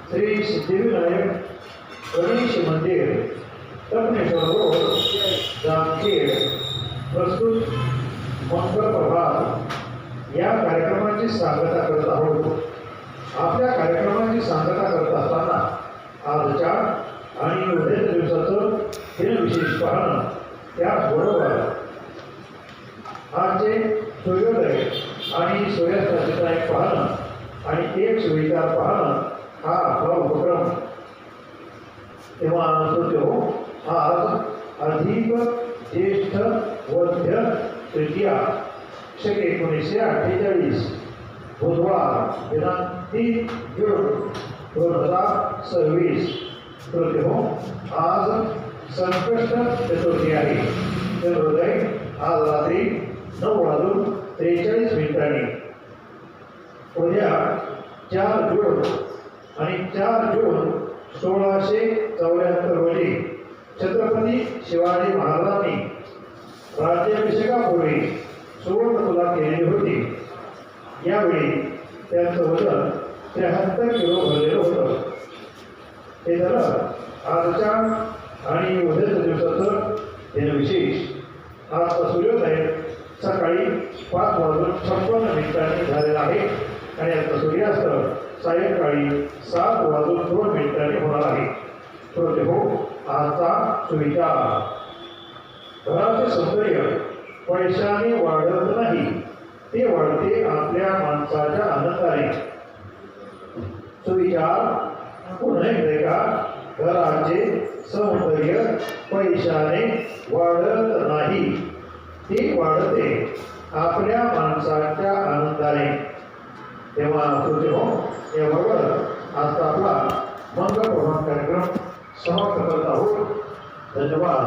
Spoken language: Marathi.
श्री सिद्धिविनायक गणेश मंदिर तपनेश्वर रोड जामखेड प्रस्तुत मंगल प्रभात या कार्यक्रमाची सांगता करत आहोत। आपल्या कार्यक्रमाची सांगता करत असताना आजच्या आणि उद्याच्या दिवसाचं दिनविशेष पाहणं, त्याचबरोबर आजचे सूर्योदय आणि सूर्यास्ताचे टाईम पाहणं आणि एक सुविचार पाहणं हा आपला उपक्रम। तेव्हा आज अधिक ज्येष्ठ वद्य तृतीया 1948 बुधवार दिनांक 3 जून 2026 आज संकष्ट चतुर्थी आहे। सूर्योदय आज रात्री 9:43 उद्या 4 जून आणि 4 जून 1674 रोजी छत्रपती शिवाजी महाराजांनी राज्याभिषेकापूर्वी सुवर्ण तुला केलेली होती। यावेळी त्यांचं वजन 73 किलो भरलेलं होतं। हे झालं आजच्या आणि उद्याच्या दिवसाचं दिनविशेष। आजचा सूर्योदय सकाळी 5:56 झालेला आहे आणि आजचा सूर्यास्त सायंकाळी 7:02 होणार आहे। श्रोते हो, आजचा सुविचार, घराचे सौंदर्य पैशाने वाढत नाही, ते वाढते आपल्या माणसाच्या आनंदाने। सुविचार पुन्हा एकदा, घराचे सौंदर्य पैशाने वाढत नाही, ते वाढते आपल्या माणसाच्या आनंदाने। तेव्हा श्रोते हो, याबरोबर आजचा आपला मंगल प्रभात कार्यक्रम समाप्त करत आहोत। धन्यवाद।